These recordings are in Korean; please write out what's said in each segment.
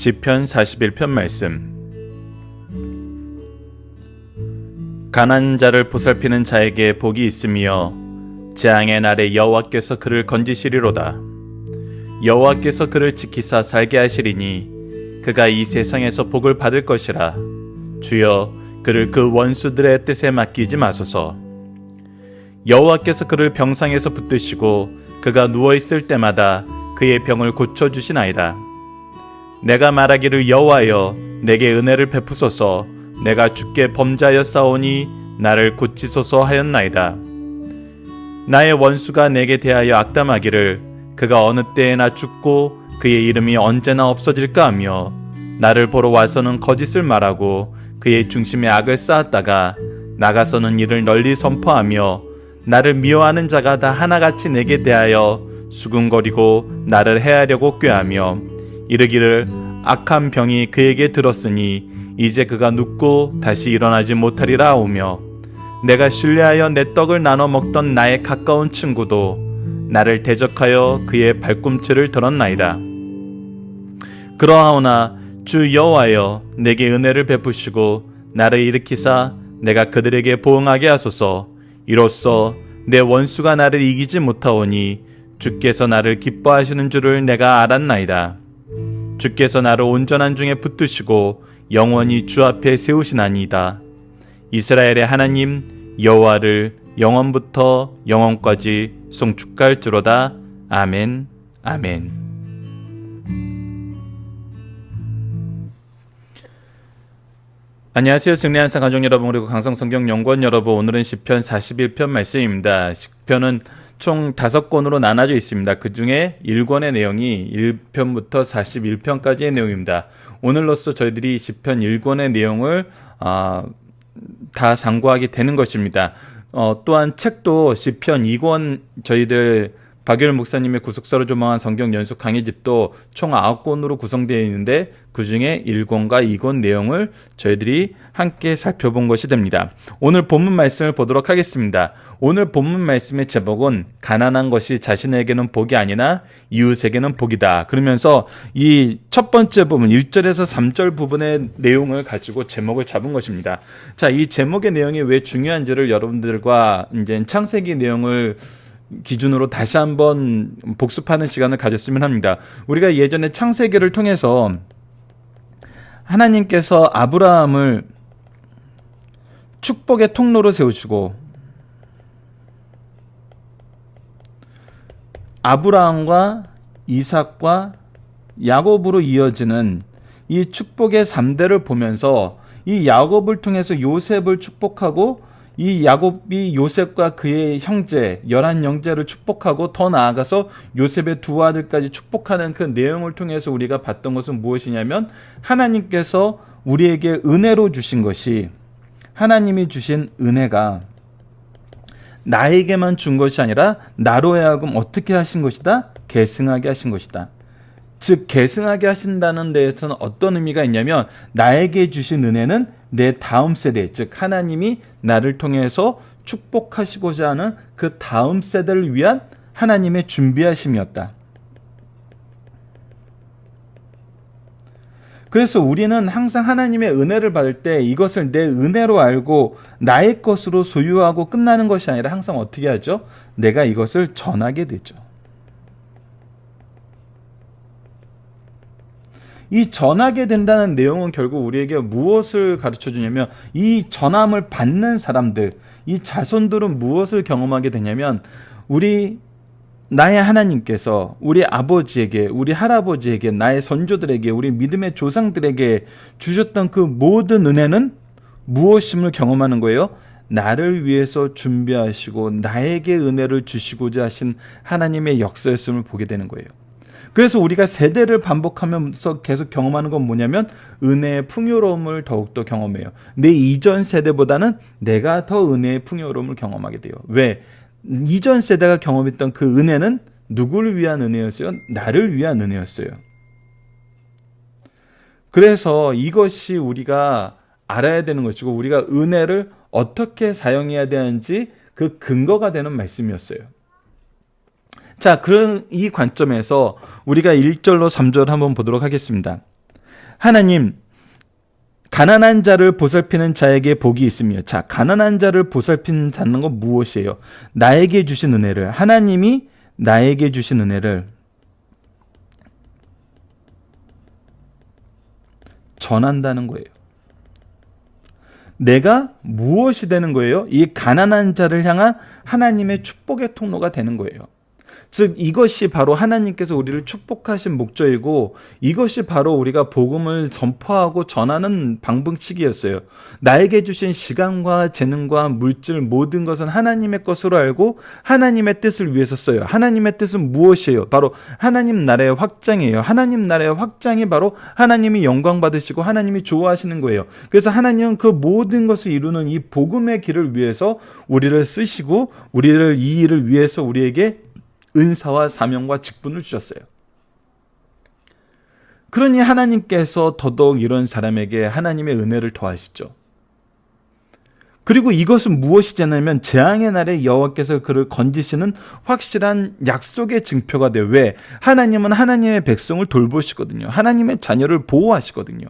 시편 41편 말씀. 가난한 자를 보살피는 자에게 복이 있으며 재앙의 날에 여호와께서 그를 건지시리로다. 여호와께서 그를 지키사 살게 하시리니 그가 이 세상에서 복을 받을 것이라. 주여 그를 그 원수들의 뜻에 맡기지 마소서. 여호와께서 그를 병상에서 붙드시고 그가 누워있을 때마다 그의 병을 고쳐주시나이다. 내가 말하기를 여호와여 내게 은혜를 베푸소서. 내가 주께 범죄하였사오니 나를 고치소서 하였나이다. 나의 원수가 내게 대하여 악담하기를 그가 어느 때에나 죽고 그의 이름이 언제나 없어질까 하며 나를 보러 와서는 거짓을 말하고 그의 중심에 악을 쌓았다가 나가서는 이를 널리 선포하며 나를 미워하는 자가 다 하나같이 내게 대하여 수군거리고 나를 해하려고 꾀하며 이르기를 악한 병이 그에게 들었으니 이제 그가 눕고 다시 일어나지 못하리라 하오며 내가 신뢰하여 내 떡을 나눠 먹던 나의 가까운 친구도 나를 대적하여 그의 발꿈치를 들었나이다. 그러하오나 주 여호와여 내게 은혜를 베푸시고 나를 일으키사 내가 그들에게 보응하게 하소서. 이로써 내 원수가 나를 이기지 못하오니 주께서 나를 기뻐하시는 줄을 내가 알았나이다. 주께서 나를 온전한 중에 붙드시고 영원히 주 앞에 세우시나니이다. 이스라엘의 하나님 여호와를 영원부터 영원까지 송축할지로다. 아멘. 아멘. 안녕하세요. 승리한산 가족 여러분, 그리고 강성성경연구원 여러분, 오늘은 시편 41편 말씀입니다. 시편은 총 5권으로 나눠져 있습니다. 그 중에 1권의 내용이 1편부터 41편까지의 내용입니다. 오늘로써 저희들이 시편 1권의 내용을 다 상고하게 되는 것입니다. 또한 책도 시편 2권, 저희들 박유일 목사님의 구속사로 조망한 성경 연수 강의집도 총 9권으로 구성되어 있는데 그 중에 1권과 2권 내용을 저희들이 함께 살펴본 것이 됩니다. 오늘 본문 말씀을 보도록 하겠습니다. 오늘 본문 말씀의 제목은 가난한 것이 자신에게는 복이 아니나 이웃에게는 복이다. 그러면서 이 첫 번째 부분 1절에서 3절 부분의 내용을 가지고 제목을 잡은 것입니다. 자, 이 제목의 내용이 왜 중요한지를 여러분들과 이제 창세기 내용을 기준으로 다시 한번 복습하는 시간을 가졌으면 합니다. 우리가 예전에 창세기를 통해서 하나님께서 아브라함을 축복의 통로로 세우시고 아브라함과 이삭과 야곱으로 이어지는 이 축복의 3대를 보면서 이 야곱을 통해서 요셉을 축복하고 이 야곱이 요셉과 그의 형제 11형제를 축복하고 더 나아가서 요셉의 2 아들까지 축복하는 그 내용을 통해서 우리가 봤던 것은 무엇이냐면 하나님께서 우리에게 은혜로 주신 것이, 하나님이 주신 은혜가 나에게만 준 것이 아니라 나로 하여금 어떻게 하신 것이다? 계승하게 하신 것이다. 즉 계승하게 하신다는 데에서는 어떤 의미가 있냐면 나에게 주신 은혜는 내 다음 세대, 즉 하나님이 나를 통해서 축복하시고자 하는 그 다음 세대를 위한 하나님의 준비하심이었다. 그래서 우리는 항상 하나님의 은혜를 받을 때 이것을 내 은혜로 알고 나의 것으로 소유하고 끝나는 것이 아니라 항상 어떻게 하죠? 내가 이것을 전하게 되죠. 이 전하게 된다는 내용은 결국 우리에게 무엇을 가르쳐 주냐면 이 전함을 받는 사람들, 이 자손들은 무엇을 경험하게 되냐면 나의 하나님께서 우리 아버지에게, 우리 할아버지에게, 나의 선조들에게, 우리 믿음의 조상들에게 주셨던 그 모든 은혜는 무엇임을 경험하는 거예요? 나를 위해서 준비하시고 나에게 은혜를 주시고자 하신 하나님의 역사였음을 보게 되는 거예요. 그래서 우리가 세대를 반복하면서 계속 경험하는 건 뭐냐면 은혜의 풍요로움을 더욱더 경험해요. 내 이전 세대보다는 내가 더 은혜의 풍요로움을 경험하게 돼요. 왜? 이전 세대가 경험했던 그 은혜는 누구를 위한 은혜였어요? 나를 위한 은혜였어요. 그래서 이것이 우리가 알아야 되는 것이고 우리가 은혜를 어떻게 사용해야 되는지 그 근거가 되는 말씀이었어요. 자, 그런 이 관점에서 우리가 1절로 3절 한번 보도록 하겠습니다. 하나님, 가난한 자를 보살피는 자에게 복이 있으며. 자, 가난한 자를 보살핀다는 건 무엇이에요? 나에게 주신 은혜를, 하나님이 나에게 주신 은혜를 전한다는 거예요. 내가 무엇이 되는 거예요? 이 가난한 자를 향한 하나님의 축복의 통로가 되는 거예요. 즉 이것이 바로 하나님께서 우리를 축복하신 목적이고, 이것이 바로 우리가 복음을 전파하고 전하는 방법칙이었어요. 나에게 주신 시간과 재능과 물질 모든 것은 하나님의 것으로 알고 하나님의 뜻을 위해서 써요. 하나님의 뜻은 무엇이에요? 바로 하나님 나라의 확장이에요. 하나님 나라의 확장이 바로 하나님이 영광 받으시고 하나님이 좋아하시는 거예요. 그래서 하나님은 그 모든 것을 이루는 이 복음의 길을 위해서 우리를 쓰시고, 우리를 이 일을 위해서 우리에게 은사와 사명과 직분을 주셨어요. 그러니 하나님께서 더더욱 이런 사람에게 하나님의 은혜를 더하시죠. 그리고 이것은 무엇이냐면 재앙의 날에 여호와께서 그를 건지시는 확실한 약속의 증표가 돼요. 왜? 하나님은 하나님의 백성을 돌보시거든요. 하나님의 자녀를 보호하시거든요.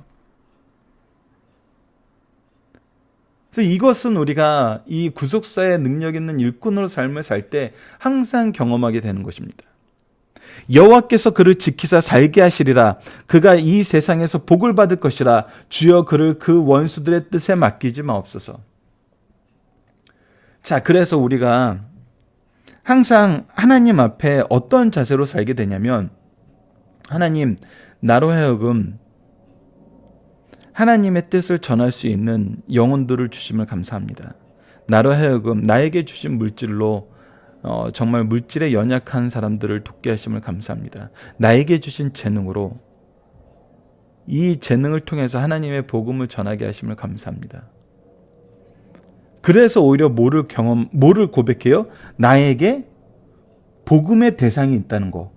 그래서 이것은 우리가 이 구속사의 능력 있는 일꾼으로 삶을 살 때 항상 경험하게 되는 것입니다. 여호와께서 그를 지키사 살게 하시리라. 그가 이 세상에서 복을 받을 것이라. 주여 그를 그 원수들의 뜻에 맡기지 마옵소서. 자, 그래서 우리가 항상 하나님 앞에 어떤 자세로 살게 되냐면, 하나님, 나로 하여금 하나님의 뜻을 전할 수 있는 영혼들을 주심을 감사합니다. 나로 하여금 나에게 주신 물질로 정말 물질에 연약한 사람들을 돕게 하심을 감사합니다. 나에게 주신 재능으로 이 재능을 통해서 하나님의 복음을 전하게 하심을 감사합니다. 그래서 오히려 뭐를 고백해요? 나에게 복음의 대상이 있다는 거.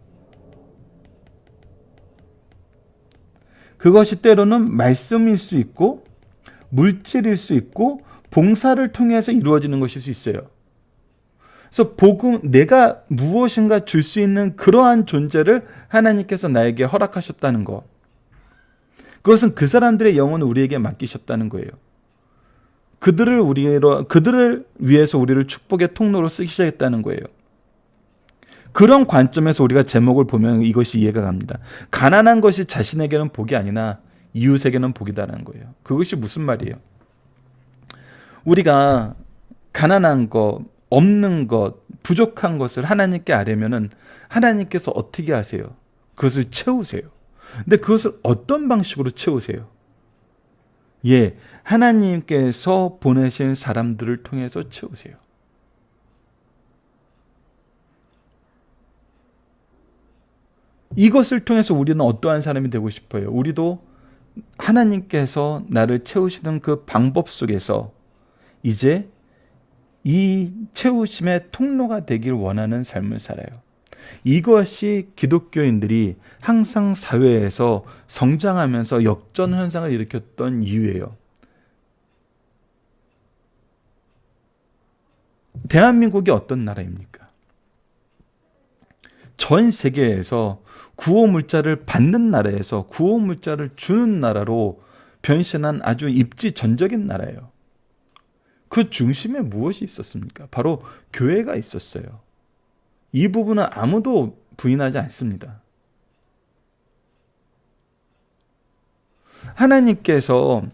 그것이 때로는 말씀일 수 있고 물질일 수 있고 봉사를 통해서 이루어지는 것일 수 있어요. 그래서 복음, 내가 무엇인가 줄 수 있는 그러한 존재를 하나님께서 나에게 허락하셨다는 것. 그것은 그 사람들의 영혼을 우리에게 맡기셨다는 거예요. 그들을 위해서 우리를 축복의 통로로 쓰시겠다는 거예요. 그런 관점에서 우리가 제목을 보면 이것이 이해가 갑니다. 가난한 것이 자신에게는 복이 아니나 이웃에게는 복이다라는 거예요. 그것이 무슨 말이에요? 우리가 가난한 것, 없는 것, 부족한 것을 하나님께 아뢰면은 하나님께서 어떻게 하세요? 그것을 채우세요. 근데 그것을 어떤 방식으로 채우세요? 예, 하나님께서 보내신 사람들을 통해서 채우세요. 이것을 통해서 우리는 어떠한 사람이 되고 싶어요? 우리도 하나님께서 나를 채우시는 그 방법 속에서 이제 이 채우심의 통로가 되길 원하는 삶을 살아요. 이것이 기독교인들이 항상 사회에서 성장하면서 역전 현상을 일으켰던 이유예요. 대한민국이 어떤 나라입니까? 전 세계에서 구호물자를 받는 나라에서 구호물자를 주는 나라로 변신한 아주 입지전적인 나라예요. 그 중심에 무엇이 있었습니까? 바로 교회가 있었어요. 이 부분은 아무도 부인하지 않습니다. 하나님께서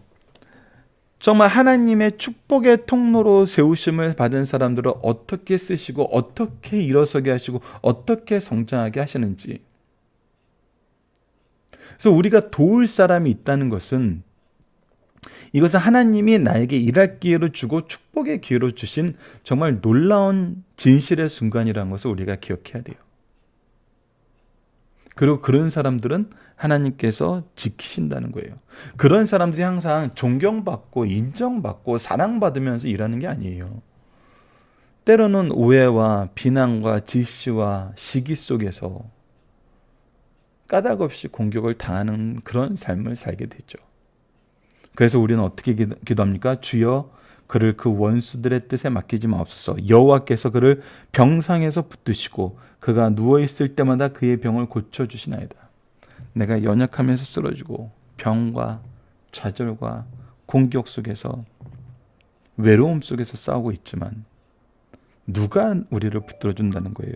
정말 하나님의 축복의 통로로 세우심을 받은 사람들을 어떻게 쓰시고 어떻게 일어서게 하시고 어떻게 성장하게 하시는지. 그래서 우리가 도울 사람이 있다는 것은 이것은 하나님이 나에게 일할 기회를 주고 축복의 기회로 주신 정말 놀라운 진실의 순간이라는 것을 우리가 기억해야 돼요. 그리고 그런 사람들은 하나님께서 지키신다는 거예요. 그런 사람들이 항상 존경받고 인정받고 사랑받으면서 일하는 게 아니에요. 때로는 오해와 비난과 질시와 시기 속에서 까닭없이 공격을 당하는 그런 삶을 살게 되죠. 그래서 우리는 어떻게 기도합니까? 주여 그를 그 원수들의 뜻에 맡기지 마옵소서. 여호와께서 그를 병상에서 붙드시고 그가 누워있을 때마다 그의 병을 고쳐주시나이다. 내가 연약하면서 쓰러지고 병과 좌절과 공격 속에서 외로움 속에서 싸우고 있지만 누가 우리를 붙들어 준다는 거예요?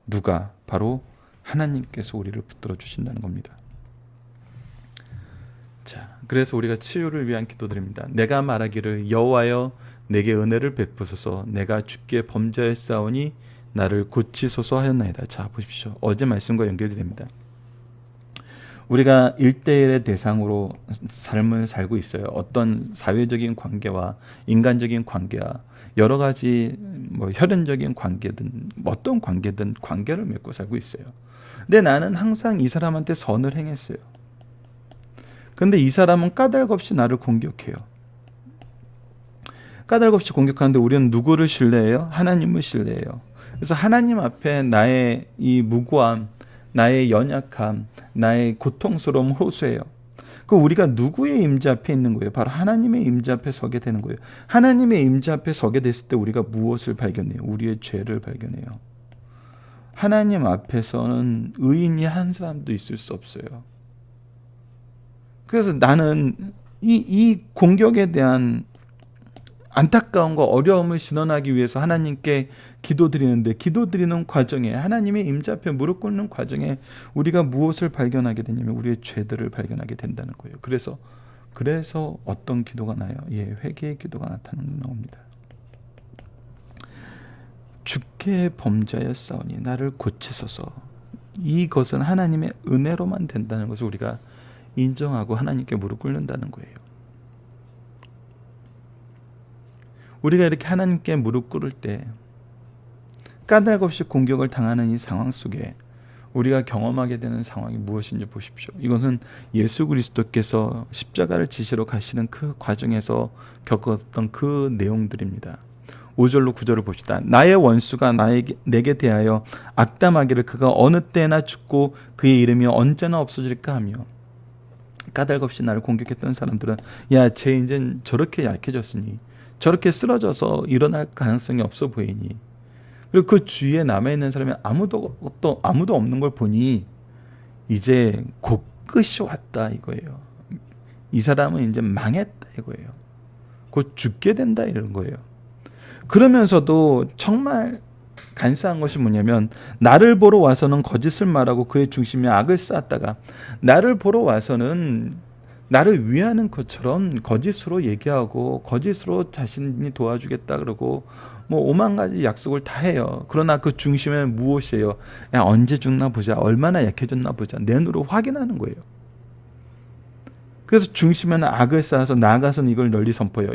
누가? 바로 하나님께서 우리를 붙들어 주신다는 겁니다. 자, 그래서 우리가 치유를 위한 기도드립니다. 내가 말하기를 여호와여 내게 은혜를 베푸소서. 내가 주께 범죄하였사오니 나를 고치소서 하였나이다. 자, 보십시오. 어제 말씀과 연결이 됩니다. 우리가 1대1의 대상으로 삶을 살고 있어요. 어떤 사회적인 관계와 인간적인 관계와 여러 가지 혈연적인 관계든 어떤 관계든 관계를 맺고 살고 있어요. 근데 나는 항상 이 사람한테 선을 행했어요. 근데 이 사람은 까닭없이 나를 공격해요. 까닭없이 공격하는데 우리는 누구를 신뢰해요? 하나님을 신뢰해요. 그래서 하나님 앞에 나의 이 무고함, 나의 연약함, 나의 고통스러움 호소해요. 그 우리가 누구의 임재 앞에 있는 거예요? 바로 하나님의 임재 앞에 서게 되는 거예요. 하나님의 임재 앞에 서게 됐을 때 우리가 무엇을 발견해요? 우리의 죄를 발견해요. 하나님 앞에서는 의인이 한 사람도 있을 수 없어요. 그래서 나는 이 공격에 대한 안타까움과 어려움을 신원하기 위해서 하나님께 기도드리는데 기도드리는 과정에 하나님의 임재 앞에 무릎 꿇는 과정에 우리가 무엇을 발견하게 되냐면 우리의 죄들을 발견하게 된다는 거예요. 그래서 어떤 기도가 나요? 회개의 기도가 나타나는 겁니다. 주께 범죄하였사오니 나를 고치소서. 이것은 하나님의 은혜로만 된다는 것을 우리가 인정하고 하나님께 무릎 꿇는다는 거예요. 우리가 이렇게 하나님께 무릎 꿇을 때 까닭없이 공격을 당하는 이 상황 속에 우리가 경험하게 되는 상황이 무엇인지 보십시오. 이것은 예수 그리스도께서 십자가를 지시러 가시는 그 과정에서 겪었던 그 내용들입니다. 5절로 9절을 봅시다. 나의 원수가 내게 대하여 악담하기를 그가 어느 때나 죽고 그의 이름이 언제나 없어질까 하며 까닭없이 나를 공격했던 사람들은 쟤 이젠 저렇게 약해졌으니 저렇게 쓰러져서 일어날 가능성이 없어 보이니 그리고 그 주위에 남아있는 사람이 아무도 없는 걸 보니 이제 곧 끝이 왔다 이거예요. 이 사람은 이제 망했다 이거예요. 곧 죽게 된다 이런 거예요. 그러면서도 정말 간사한 것이 뭐냐면 나를 보러 와서는 거짓을 말하고 그의 중심에 악을 쌓았다가 나를 보러 와서는 나를 위하는 것처럼 거짓으로 얘기하고 거짓으로 자신이 도와주겠다 그러고 5만 가지 약속을 다 해요. 그러나 그 중심에 무엇이에요? 언제 죽나 보자. 얼마나 약해졌나 보자. 내 눈으로 확인하는 거예요. 그래서 중심에는 악을 쌓아서 나아가서는 이걸 널리 선포해요.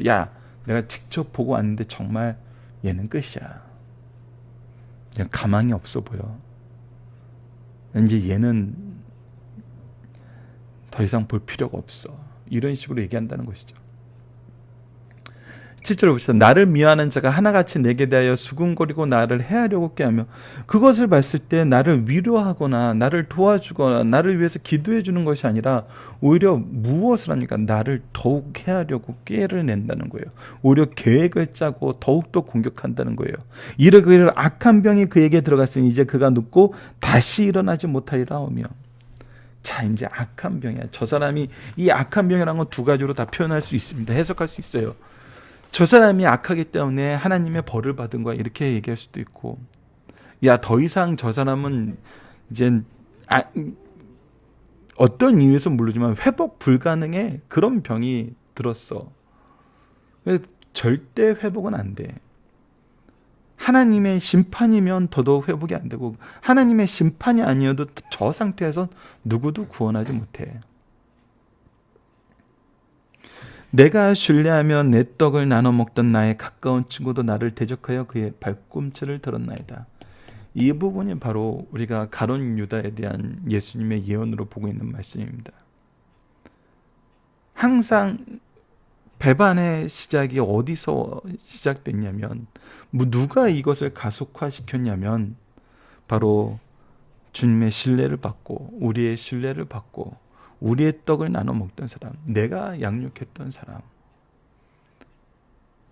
내가 직접 보고 왔는데 정말 얘는 끝이야. 그냥 가망이 없어 보여. 이제 얘는 더 이상 볼 필요가 없어. 이런 식으로 얘기한다는 것이죠. 7절 봅시다. 나를 미워하는 자가 하나같이 내게 대하여 수군거리고 나를 해하려고 꾀하며 그것을 봤을 때 나를 위로하거나 나를 도와주거나 나를 위해서 기도해 주는 것이 아니라 오히려 무엇을 합니까? 나를 더욱 해하려고 꾀를 낸다는 거예요. 오히려 계획을 짜고 더욱더 공격한다는 거예요. 이르기를 악한 병이 그에게 들어갔으니 이제 그가 눕고 다시 일어나지 못하리라 하며 자, 이제 악한 병이야. 저 사람이 이 악한 병이라는 건 두 가지로 다 표현할 수 있습니다. 해석할 수 있어요. 저 사람이 악하기 때문에 하나님의 벌을 받은 거야. 이렇게 얘기할 수도 있고, 더 이상 저 사람은 이제 어떤 이유에서 모르지만 회복 불가능해. 그런 병이 들었어. 절대 회복은 안 돼. 하나님의 심판이면 더더욱 회복이 안 되고 하나님의 심판이 아니어도 저 상태에서 누구도 구원하지 못해. 내가 신뢰하며 내 떡을 나눠 먹던 나의 가까운 친구도 나를 대적하여 그의 발꿈치를 들었나이다. 이 부분이 바로 우리가 가룟 유다에 대한 예수님의 예언으로 보고 있는 말씀입니다. 항상 배반의 시작이 어디서 시작됐냐면 누가 이것을 가속화시켰냐면 바로 주님의 신뢰를 받고 우리의 신뢰를 받고 우리의 떡을 나눠 먹던 사람, 내가 양육했던 사람,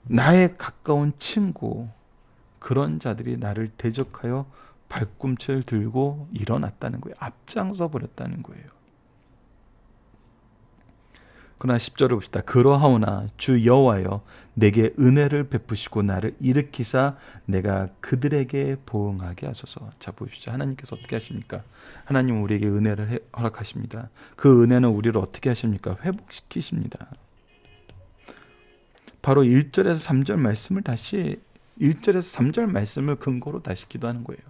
나의 가까운 친구, 그런 자들이 나를 대적하여 발꿈치를 들고 일어났다는 거예요. 앞장서 버렸다는 거예요. 그러나 10절을 봅시다. 그러하오나 주 여호와여 내게 은혜를 베푸시고 나를 일으키사 내가 그들에게 보응하게 하소서. 자, 보십시오. 하나님께서 어떻게 하십니까? 하나님은 우리에게 은혜를 허락하십니다. 그 은혜는 우리를 어떻게 하십니까? 회복시키십니다. 바로 1절에서 3절 말씀을 다시 1절에서 3절 말씀을 근거로 다시 기도하는 거예요.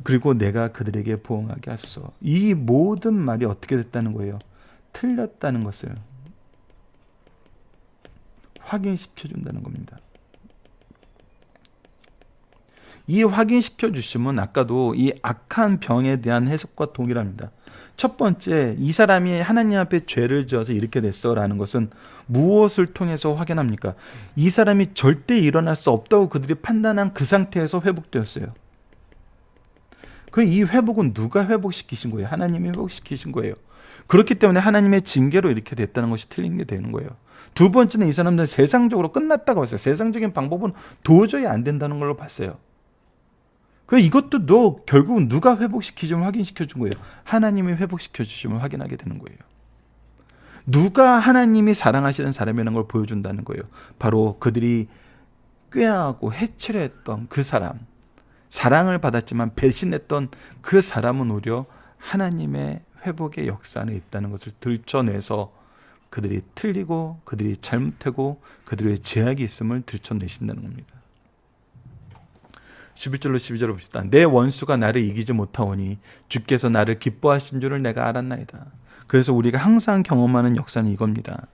그리고 내가 그들에게 보응하게 하소서. 이 모든 말이 어떻게 됐다는 거예요? 틀렸다는 것을 확인시켜 준다는 겁니다. 이 확인시켜 주심은 아까도 이 악한 병에 대한 해석과 동일합니다. 첫 번째, 이 사람이 하나님 앞에 죄를 지어서 이렇게 됐어라는 것은 무엇을 통해서 확인합니까? 이 사람이 절대 일어날 수 없다고 그들이 판단한 그 상태에서 회복되었어요. 그 이 회복은 누가 회복시키신 거예요? 하나님이 회복시키신 거예요. 그렇기 때문에 하나님의 징계로 이렇게 됐다는 것이 틀린 게 되는 거예요. 두 번째는 이 사람들은 세상적으로 끝났다고 했어요. 세상적인 방법은 도저히 안 된다는 걸로 봤어요. 이것도 결국은 누가 회복시키심을 확인시켜 준 거예요. 하나님이 회복시켜 주심을 확인하게 되는 거예요. 누가 하나님이 사랑하시는 사람이라는 걸 보여준다는 거예요. 바로 그들이 꾀하고 해치려 했던 그 사람, 사랑을 받았지만 배신했던 그 사람은 오히려 하나님의 회복의 역사 안에 있다는 것을 들춰내서 그들이 틀리고 그들이 잘못하고 그들의 죄악이 있음을 들춰내신다는 겁니다. 11절로 12절을 봅시다. 내 원수가 나를 이기지 못하오니 주께서 나를 기뻐하신 줄을 내가 알았나이다. 그래서 우리가 항상 경험하는 역사는 이겁니다.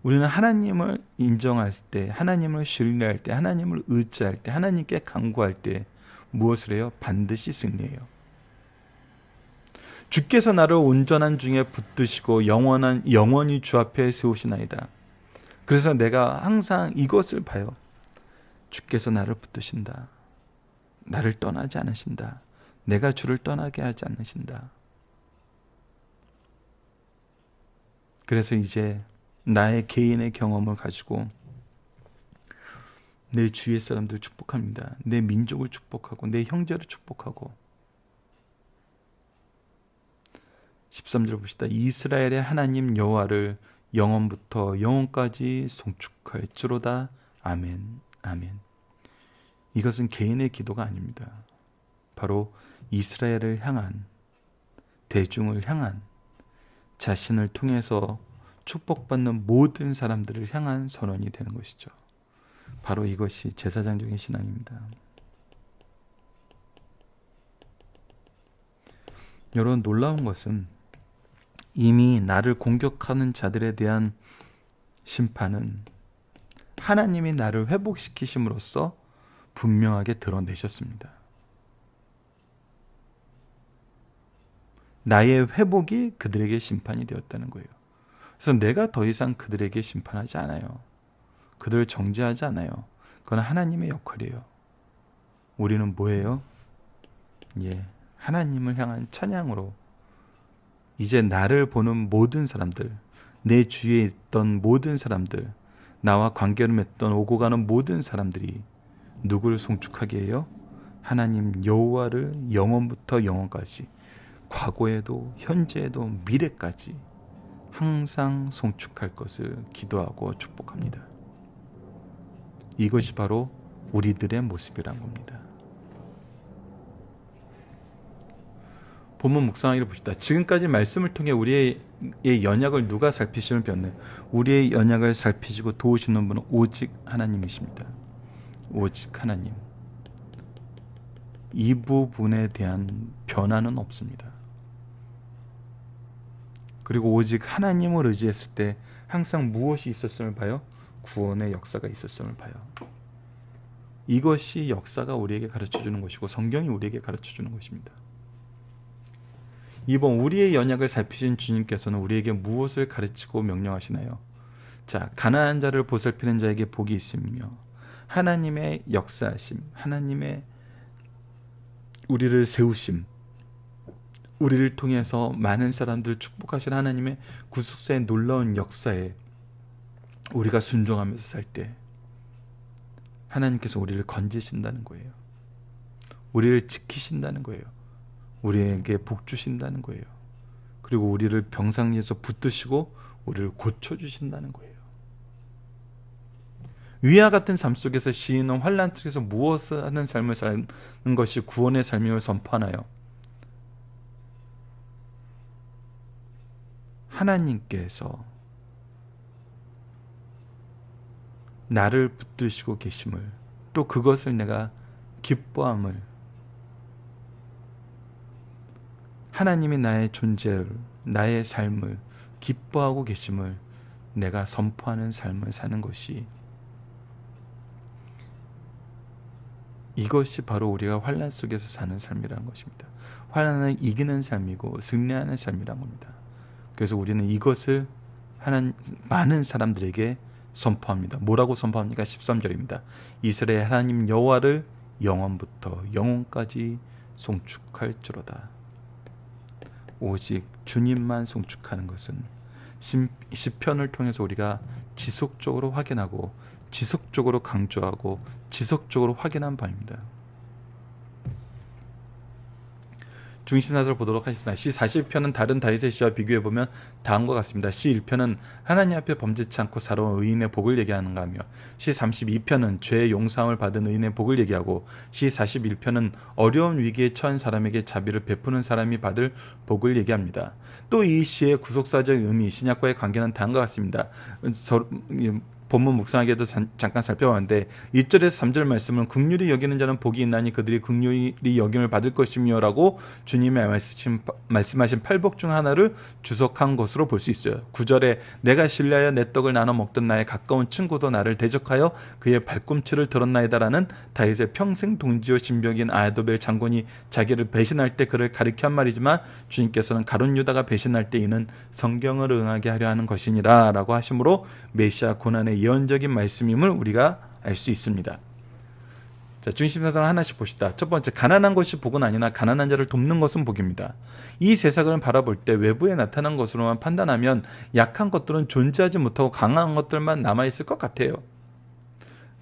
우리는 하나님을 인정할 때, 하나님을 신뢰할 때, 하나님을 의지할 때, 하나님께 간구할 때 무엇을 해요? 반드시 승리해요. 주께서 나를 온전한 중에 붙드시고 영원히 주 앞에 세우시나이다. 그래서 내가 항상 이것을 봐요. 주께서 나를 붙드신다. 나를 떠나지 않으신다. 내가 주를 떠나게 하지 않으신다. 그래서 이제 나의 개인의 경험을 가지고 내 주위의 사람들을 축복합니다. 내 민족을 축복하고 내 형제를 축복하고 13절 봅시다. 이스라엘의 하나님 여호와를 영원부터 영원까지 송축할지로다. 아멘. 아멘. 이것은 개인의 기도가 아닙니다. 바로 이스라엘을 향한, 대중을 향한, 자신을 통해서 축복받는 모든 사람들을 향한 선언이 되는 것이죠. 바로 이것이 제사장적인 신앙입니다. 여러분, 놀라운 것은 이미 나를 공격하는 자들에 대한 심판은 하나님이 나를 회복시키심으로써 분명하게 드러내셨습니다. 나의 회복이 그들에게 심판이 되었다는 거예요. 그래서 내가 더 이상 그들에게 심판하지 않아요. 그들을 정죄하지 않아요. 그건 하나님의 역할이에요. 우리는 뭐예요? 하나님을 향한 찬양으로 이제 나를 보는 모든 사람들, 내 주위에 있던 모든 사람들, 나와 관계를 맺던 오고 가는 모든 사람들이 누구를 송축하게 해요? 하나님 여호와를 영원부터 영원까지, 과거에도 현재에도 미래까지 항상 송축할 것을 기도하고 축복합니다. 이것이 바로 우리들의 모습이란 겁니다. 본문 묵상하기를 봅시다. 지금까지 말씀을 통해 우리의 연약을 누가 살피시면 변해? 우리의 연약을 살피시고 도우시는 분은 오직 하나님이십니다. 오직 하나님. 이 부분에 대한 변화는 없습니다. 그리고 오직 하나님을 의지했을 때 항상 무엇이 있었음을 봐요? 구원의 역사가 있었음을 봐요. 이것이 역사가 우리에게 가르쳐주는 것이고 성경이 우리에게 가르쳐주는 것입니다. 이번 우리의 연약을 살피신 주님께서는 우리에게 무엇을 가르치고 명령하시나요? 자, 가난한 자를 보살피는 자에게 복이 있으며 하나님의 역사하심, 하나님의 우리를 세우심, 우리를 통해서 많은 사람들을 축복하신 하나님의 구속사의 놀라운 역사에 우리가 순종하면서 살 때 하나님께서 우리를 건지신다는 거예요. 우리를 지키신다는 거예요. 우리에게 복 주신다는 거예요. 그리고 우리를 병상리에서 붙드시고 우리를 고쳐주신다는 거예요. 위와 같은 삶 속에서 시인은 환난 속에서 무엇을 하는 삶을 사는 것이 구원의 삶임을 선포하나요? 하나님께서 나를 붙드시고 계심을, 또 그것을 내가 기뻐함을, 하나님이 나의 존재를, 나의 삶을 기뻐하고 계심을 내가 선포하는 삶을 사는 것이, 이것이 바로 우리가 환난 속에서 사는 삶이라는 것입니다. 환난을 이기는 삶이고 승리하는 삶이라는 겁니다. 그래서 우리는 이것을 많은 사람들에게 선포합니다. 뭐라고 선포합니까? 13절입니다. 이스라엘 하나님 여호와를 영원부터 영원까지 송축할지로다. 오직 주님만 송축하는 것은 시편을 통해서 우리가 지속적으로 확인하고 지속적으로 강조하고 지속적으로 확인한 바입니다. 중신하서를 보도록 하겠습니다. 시 41편은 다른 다윗의 시와 비교해보면 다음과 같습니다. 시 1편은 하나님 앞에 범죄치 않고 살아온 의인의 복을 얘기하는가 하며, 시 32편은 죄의 용서함을 받은 의인의 복을 얘기하고, 시 41편은 어려운 위기에 처한 사람에게 자비를 베푸는 사람이 받을 복을 얘기합니다. 또 이 시의 구속사적 의미, 신약과의 관계는 다음과 같습니다. 본문 묵상하기에도 잠깐 살펴봤는데 1절에서 3절 말씀은 긍휼히 여기는 자는 복이 있나니 그들이 긍휼히 여김을 받을 것이며 라고 주님의 말씀하신 팔복 중 하나를 주석한 것으로 볼 수 있어요. 9절에 내가 신뢰하여 내 떡을 나눠 먹던 나의 가까운 친구도 나를 대적하여 그의 발꿈치를 들었나이다라는 다윗의 평생 동지요 신벽인 아도벨 장군이 자기를 배신할 때 그를 가리켜 한 말이지만, 주님께서는 가룟 유다가 배신할 때 이는 성경을 응하게 하려 하는 것이니라 라고 하심으로 메시아 고난의 예언적인 말씀임을 우리가 알 수 있습니다. 자, 중심사상을 하나씩 봅시다. 첫 번째, 가난한 것이 복은 아니나 가난한 자를 돕는 것은 복입니다. 이 세상을 바라볼 때 외부에 나타난 것으로만 판단하면 약한 것들은 존재하지 못하고 강한 것들만 남아있을 것 같아요.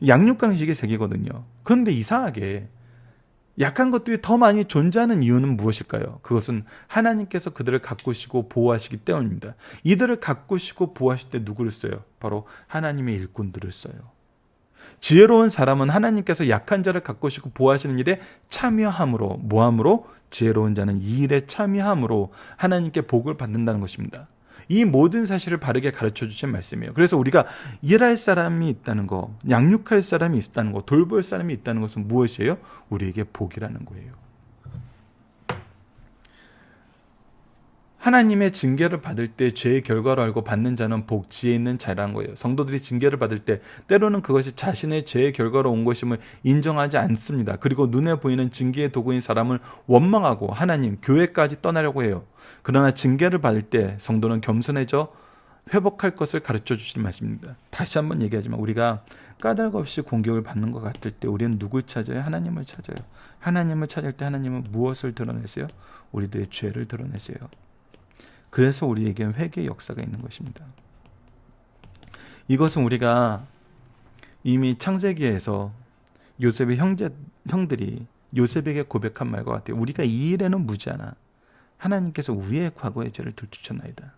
양육강식의 세계거든요. 그런데 이상하게 약한 것들이 더 많이 존재하는 이유는 무엇일까요? 그것은 하나님께서 그들을 가꾸시고 보호하시기 때문입니다. 이들을 가꾸시고 보호하실 때 누구를 써요? 바로 하나님의 일꾼들을 써요. 지혜로운 사람은 하나님께서 약한 자를 가꾸시고 보호하시는 일에 참여함으로, 뭐함으로? 지혜로운 자는 이 일에 참여함으로 하나님께 복을 받는다는 것입니다. 이 모든 사실을 바르게 가르쳐 주신 말씀이에요. 그래서 우리가 일할 사람이 있다는 거, 양육할 사람이 있다는 거, 돌볼 사람이 있다는 것은 무엇이에요? 우리에게 복이라는 거예요. 하나님의 징계를 받을 때 죄의 결과로 알고 받는 자는 복, 지혜 있는 자라는 거예요. 성도들이 징계를 받을 때 때로는 그것이 자신의 죄의 결과로 온 것임을 인정하지 않습니다. 그리고 눈에 보이는 징계의 도구인 사람을 원망하고 하나님, 교회까지 떠나려고 해요. 그러나 징계를 받을 때 성도는 겸손해져 회복할 것을 가르쳐 주시는 말씀입니다. 다시 한번 얘기하지만 우리가 까닭 없이 공격을 받는 것 같을 때 우리는 누굴 찾아요? 하나님을 찾아요. 하나님을 찾을 때 하나님은 무엇을 드러내세요? 우리들의 죄를 드러내세요. 그래서 우리에게는 회개의 역사가 있는 것입니다. 이것은 우리가 이미 창세기에서 요셉의 형들이 요셉에게 고백한 말과 같아요. 우리가 이 일에는 무지하나 하나님께서 우리의 과거의 죄를 들추셨나이다.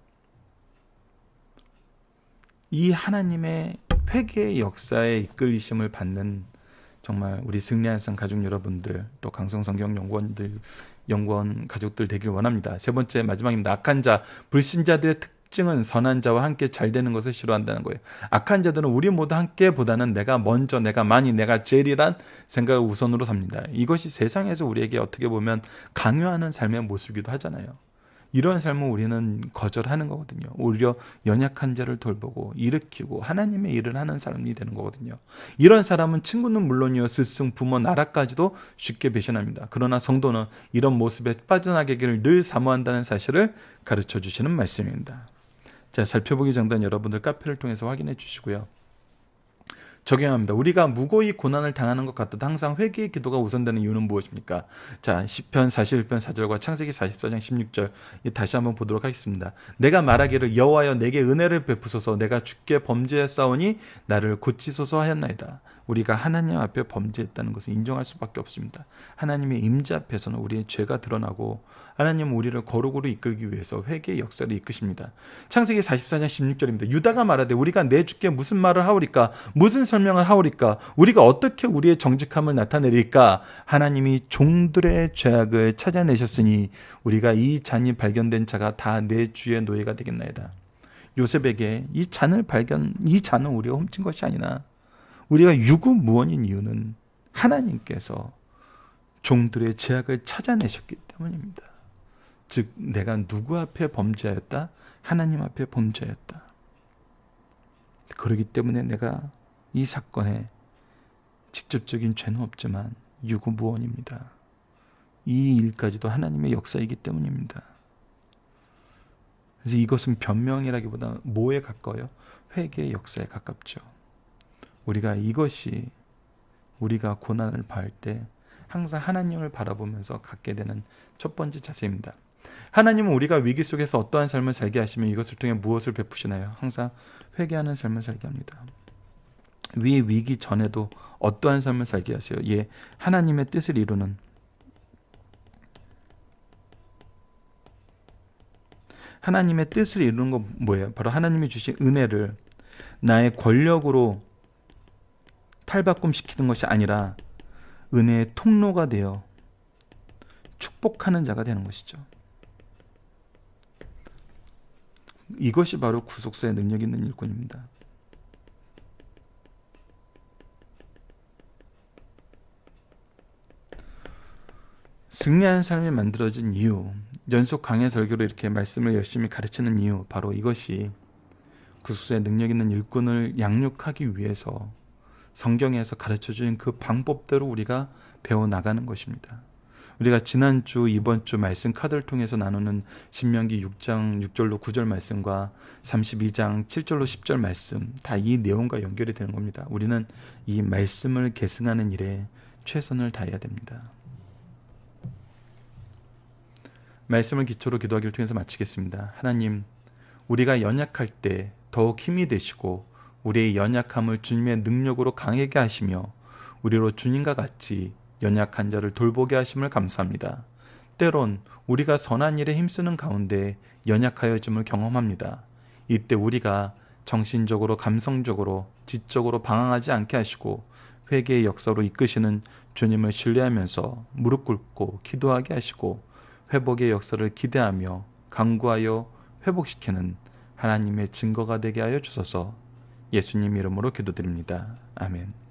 이 하나님의 회개의 역사에 이끌리심을 받는 정말 우리 승리한상 가족 여러분들, 또 강성성경 연구원 가족들 되길 원합니다. 세 번째, 마지막입니다. 악한 자, 불신자들의 특징은 선한 자와 함께 잘 되는 것을 싫어한다는 거예요. 악한 자들은 우리 모두 함께보다는 내가 먼저, 내가 많이, 내가 제일이란 생각을 우선으로 삽니다. 이것이 세상에서 우리에게 어떻게 보면 강요하는 삶의 모습이기도 하잖아요. 이런 삶을 우리는 거절하는 거거든요. 오히려 연약한 자를 돌보고 일으키고 하나님의 일을 하는 사람이 되는 거거든요. 이런 사람은 친구는 물론이요, 스승, 부모, 나라까지도 쉽게 배신합니다. 그러나 성도는 이런 모습에 빠져나가기를 늘 사모한다는 사실을 가르쳐 주시는 말씀입니다. 자, 살펴보기 전에 여러분들 카페를 통해서 확인해 주시고요. 적용합니다. 우리가 무고히 고난을 당하는 것 같아도 항상 회개의 기도가 우선되는 이유는 무엇입니까? 자, 시편 41편 4절과 창세기 44장 16절 다시 한번 보도록 하겠습니다. 내가 말하기를 여호와여 내게 은혜를 베푸소서, 내가 주께 범죄했사오니 나를 고치소서 하였나이다. 우리가 하나님 앞에 범죄했다는 것을 인정할 수밖에 없습니다. 하나님의 임재 앞에서는 우리의 죄가 드러나고 하나님은 우리를 거룩으로 이끌기 위해서 회개의 역사를 이끄십니다. 창세기 44장 16절입니다. 유다가 말하되 우리가 내 주께 무슨 말을 하오리까? 무슨 설명을 하오리까? 우리가 어떻게 우리의 정직함을 나타내리까? 하나님이 종들의 죄악을 찾아내셨으니 우리가 이 잔이 발견된 자가 다 내 주의 노예가 되겠나이다. 요셉에게 이 잔은 우리가 훔친 것이 아니나 우리가 유구무원인 이유는 하나님께서 종들의 죄악을 찾아내셨기 때문입니다. 즉 내가 누구 앞에 범죄하였다? 하나님 앞에 범죄하였다. 그렇기 때문에 내가 이 사건에 직접적인 죄는 없지만 유구무원입니다. 이 일까지도 하나님의 역사이기 때문입니다. 그래서 이것은 변명이라기보다 뭐에 가까워요? 회개의 역사에 가깝죠. 우리가 고난을 받을 때 항상 하나님을 바라보면서 갖게 되는 첫 번째 자세입니다. 하나님은 우리가 위기 속에서 어떠한 삶을 살게 하시면 이것을 통해 무엇을 베푸시나요? 항상 회개하는 삶을 살게 합니다. 위기 전에도 어떠한 삶을 살게 하세요? 하나님의 뜻을 이루는, 하나님의 뜻을 이루는 건 뭐예요? 바로 하나님이 주신 은혜를 나의 권력으로 탈바꿈시키는 것이 아니라 은혜의 통로가 되어 축복하는 자가 되는 것이죠. 이것이 바로 구속사의 능력 있는 일꾼입니다. 승리하는 삶이 만들어진 이유, 연속 강해 설교로 이렇게 말씀을 열심히 가르치는 이유, 바로 이것이 구속사의 능력 있는 일꾼을 양육하기 위해서 성경에서 가르쳐주는 그 방법대로 우리가 배워나가는 것입니다. 우리가 지난주, 이번주 말씀 카드를 통해서 나누는 신명기 6장 6절로 9절 말씀과 32장 7절로 10절 말씀, 다 이 내용과 연결이 되는 겁니다. 우리는 이 말씀을 계승하는 일에 최선을 다해야 됩니다. 말씀을 기초로 기도하기를 통해서 마치겠습니다. 하나님, 우리가 연약할 때 더욱 힘이 되시고 우리의 연약함을 주님의 능력으로 강하게 하시며 우리로 주님과 같이 연약한 자를 돌보게 하심을 감사합니다. 때론 우리가 선한 일에 힘쓰는 가운데 연약하여짐을 경험합니다. 이때 우리가 정신적으로, 감성적으로, 지적으로 방황하지 않게 하시고 회개의 역사로 이끄시는 주님을 신뢰하면서 무릎 꿇고 기도하게 하시고 회복의 역사를 기대하며 간구하여 회복시키는 하나님의 증거가 되게 하여 주소서. 예수님 이름으로 기도드립니다. 아멘.